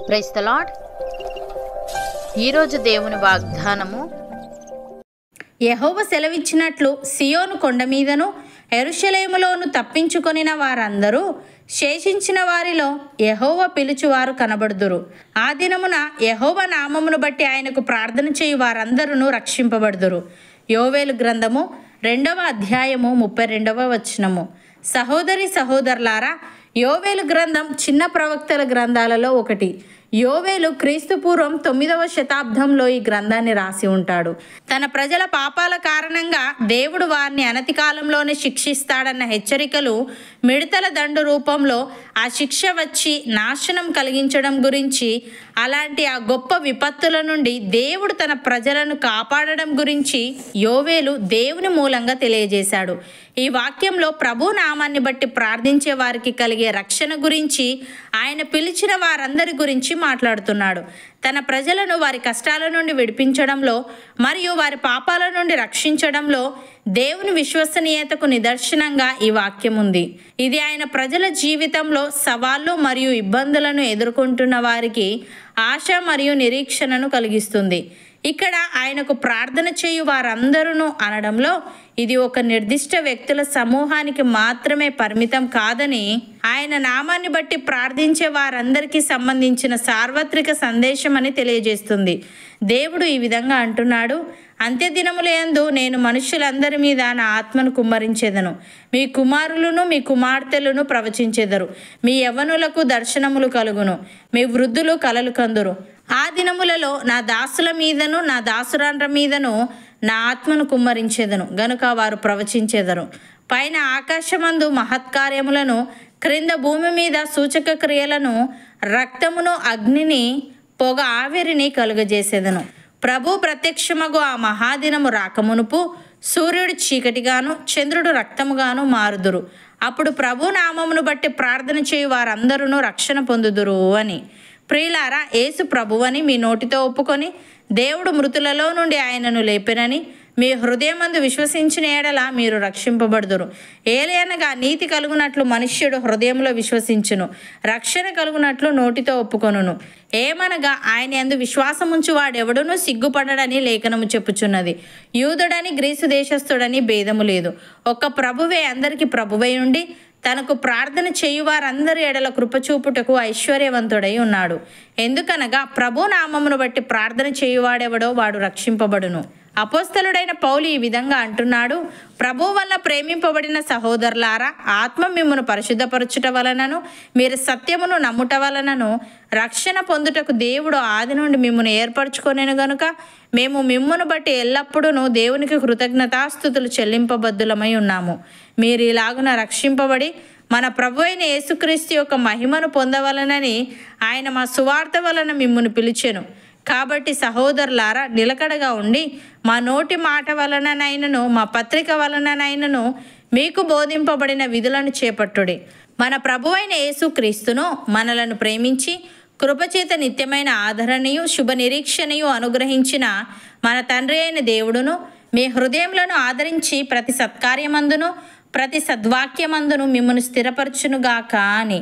Praise the lord. ఈరోజు దేవుని వాగ్దానము, యెహోవా సెలవిచ్చినట్లు సియోను కొండ మీదను యెరూషలేములోను తప్పించుకొనిన వారందరూ శేషించిన వారిలో యెహోవా పిలుచువారు కనబడుదురు. ఆ దినమున యెహోవా నామమును బట్టి ఆయనకు ప్రార్థన చేయు వారందరూ రక్షింపబడుదురు. యోవేలు గ్రంథము 2వ అధ్యాయము 32వ వచనము. సహోదరి సహోదరులారా, యోవేలు గ్రంథం చిన్న ప్రవక్తల గ్రంథాలలో ఒకటి. యోవేలు క్రీస్తుపూర్వం 9వ శతాబ్దంలో ఈ గ్రంథాన్ని రాసి ఉంటాడు. తన ప్రజల పాపాల కారణంగా దేవుడు వారిని అనతి కాలంలోనే శిక్షిస్తాడన్న హెచ్చరికలు మిడతల దండు రూపంలో ఆ శిక్ష వచ్చి నాశనం కలిగించడం గురించి, అలాంటి ఆ గొప్ప విపత్తుల నుండి దేవుడు తన ప్రజలను కాపాడడం గురించి యోవేలు దేవుని మూలంగా తెలియజేశాడు. ఈ వాక్యంలో ప్రభు నామాన్ని బట్టి ప్రార్థించే వారికి కలిగే రక్షణ గురించి, ఆయన పిలిచిన వారందరి గురించి మాట్లాడుతున్నాడు. తన ప్రజలను వారి కష్టాల నుండి విడిపించడంలో మరియు వారి పాపాల నుండి రక్షించడంలో దేవుని విశ్వసనీయతకు నిదర్శనంగా ఈ వాక్యం ఉంది. ఇది ఆయన ప్రజల జీవితంలో సవాళ్ళు మరియు ఇబ్బందులను ఎదుర్కొంటున్న వారికి ఆశ మరియు నిరీక్షణను కలిగిస్తుంది. ఇక్కడ ఆయనకు ప్రార్థన చేయు వారందరూ అనడంలో ఇది ఒక నిర్దిష్ట వ్యక్తుల సమూహానికి మాత్రమే పరిమితం కాదని, ఆయన నామాన్ని బట్టి ప్రార్థించే వారందరికీ సంబంధించిన సార్వత్రిక సందేశం అని తెలియజేస్తుంది. దేవుడు ఈ విధంగా అంటున్నాడు, అంత్యదినములందు నేను మనుషులందరి మీద నా ఆత్మను కుమ్మరించేదను. మీ కుమారులను మీ కుమార్తెలను ప్రవచించెదరు. మీ యవ్వనులకు దర్శనములు కలుగును. మీ వృద్ధులు కలలు కందురు. ఆ దినములలో నా దాసుల మీదను నా దాసురాండ్ర మీదను నా ఆత్మను కుమ్మరించేదను గనుక వారు ప్రవచించెదరు. పైన ఆకాశమందు మహత్కార్యములను, క్రింద భూమి మీద సూచక క్రియలను, రక్తమును, అగ్నిని, పొగ ఆవిరిని కలుగజేసేదను. ప్రభు ప్రత్యక్షమగు ఆ మహాదినము రాకమునుపు సూర్యుడు చీకటిగాను చంద్రుడు రక్తముగాను మారుదురు. అప్పుడు ప్రభు నామమును బట్టి ప్రార్థన చేయు వారందరూ రక్షణ పొందుదురు అని. ప్రియులారా, యేసు ప్రభువని మీ నోటితో ఒప్పుకొని దేవుడు మృతులలో నుండి ఆయనను లేపెనని మీ హృదయమందు విశ్వసించిన ఎడల మీరు రక్షింపబడుదురు. ఏలయనగా నీతి కలుగునట్లు మనుష్యుడు హృదయంలో విశ్వసించును, రక్షణ కలుగునట్లు నోటితో ఒప్పుకొనును. ఏమనగా ఆయన యందు విశ్వాసముంచు వాడెవడునూ సిగ్గుపడడని లేఖనము చెప్పుచున్నది. యూదుడని గ్రీసు దేశస్థుడని భేదము లేదు. ఒక్క ప్రభువే అందరికీ ప్రభువై ఉండి తనకు ప్రార్థన చేయువారందరి ఎడల కృపచూపుటకు ఐశ్వర్యవంతుడై ఉన్నాడు. ఎందుకనగా ప్రభు నామమును బట్టి ప్రార్థన చేయువాడెవడో వాడు రక్షింపబడును. అపోస్తలుడైన పౌలు ఈ విధంగా అంటున్నాడు, ప్రభు వల్ల ప్రేమింపబడిన సహోదరులారా, ఆత్మ మిమ్మును పరిశుద్ధపరచుట వలనను మీరు సత్యమును నమ్ముట వలనను రక్షణ పొందుటకు దేవుడు ఆది నుండి మిమ్మును ఏర్పరచుకొనెను గనుక మేము మిమ్మును బట్టి ఎల్లప్పుడూ దేవునికి కృతజ్ఞతాస్తుతులు చెల్లింపబద్దులమై ఉన్నాము. మీరు ఇలాగున రక్షింపబడి మన ప్రభు అయిన యేసుక్రీస్తు యొక్క మహిమను పొందవలనని ఆయన మా సువార్త వలన మిమ్మును పిలిచెను. కాబట్టి సహోదరులారా, నిలకడగా ఉండి మా నోటి మాట వలననైనను మా పత్రిక వలననైనను మీకు బోధింపబడిన విధులను చేపట్టుడి. మన ప్రభువైన యేసుక్రీస్తును మనలను ప్రేమించి కృపచేత నిత్యమైన ఆదరణయు శుభ నిరీక్షణయు అనుగ్రహించిన మన తండ్రి అయిన దేవుడును మీ హృదయములను ఆదరించి ప్రతి సత్కార్యమందును ప్రతి సద్వాక్యమందును మిమ్మల్ని స్థిరపరచునుగాక అని.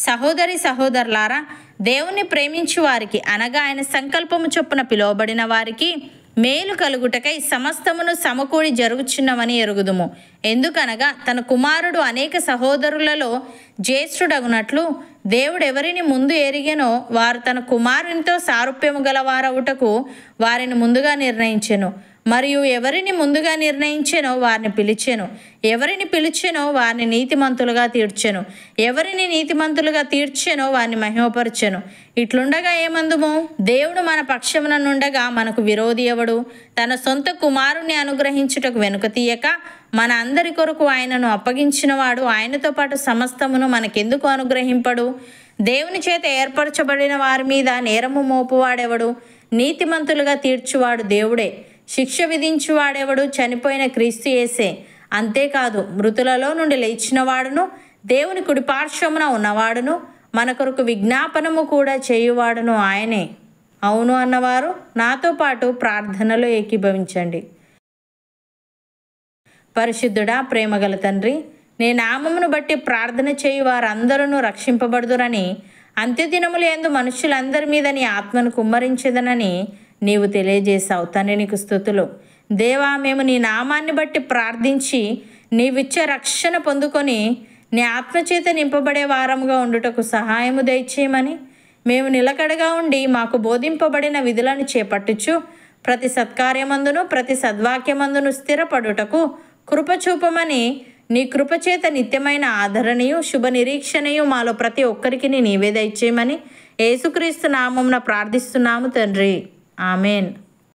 సహోదరి సహోదరులారా, దేవుణ్ణి ప్రేమించు వారికి అనగా ఆయన సంకల్పము చొప్పున పిలువబడిన వారికి మేలు కలుగుటకై సమస్తమును సమకూడి జరుగుచున్నవని ఎరుగుదుము. ఎందుకనగా తన కుమారుడు అనేక సహోదరులలో జ్యేష్ఠుడగునట్లు దేవుడు ఎవరిని ముందు ఎరిగెనో వారు తన కుమారునితో సారూప్యము గలవారవుటకు వారిని ముందుగా నిర్ణయించెను. మరియు ఎవరిని ముందుగా నిర్ణయించెనో వారిని పిలిచెను. ఎవరిని పిలిచెనో వారిని నీతిమంతులుగా తీర్చెను. ఎవరిని నీతిమంతులుగా తీర్చెనో వారిని మహిమపరచెను. ఇట్లుండగా ఏమందుము? దేవుడు మన పక్షమున నుండగా మనకు విరోధి ఎవడు? తన సొంత కుమారుణ్ణి అనుగ్రహించుటకు వెనుక తీయక మన అందరి కొరకు ఆయనను అప్పగించినవాడు ఆయనతో పాటు సమస్తమును మనకెందుకు అనుగ్రహింపడు? దేవుని చేత ఏర్పరచబడిన వారి మీద నేరము మోపువాడెవడు? నీతిమంతులుగా తీర్చువాడు దేవుడే. శిక్ష విధించువాడెవడు? చనిపోయిన క్రీస్తు యేసే. అంతేకాదు, మృతులలో నుండి లేచిన వాడును దేవుని కుడిపార్శ్వమున ఉన్నవాడును మన కొరకు విజ్ఞాపనము కూడా చేయువాడును ఆయనే. అవును అన్నవారు నాతో పాటు ప్రార్థనలో ఏకీభవించండి. పరిశుద్ధుడా, ప్రేమగల తండ్రి, నీ నామమును బట్టి ప్రార్థన చేయు వారందరూ రక్షింపబడుదురని అంత్యదినములు యందు మనుషులందరి మీద నీ ఆత్మను కుమ్మరించదనని నీవు తెలియజేశావు. తండ్రి నీకు స్తుతులు. దేవా, మేము నీ నామాన్ని బట్టి ప్రార్థించి నీవిచ్చే రక్షణ పొందుకొని నీ ఆత్మచేత నింపబడే వారముగా ఉండుటకు సహాయము దయచేయమని, మేము నిలకడగా ఉండి మాకు బోధింపబడిన విధులను చేపట్టుచు ప్రతి సత్కార్యమందును ప్రతి సద్వాక్యమందును స్థిరపడుటకు కృపచూపమని, నీ కృపచేత నిత్యమైన ఆదరణయు శుభ నిరీక్షణయు మాలో ప్రతి ఒక్కరికి నీవే దయచేయమని యేసుక్రీస్తు నామమున ప్రార్థిస్తున్నాము తండ్రి. ఆమెన్.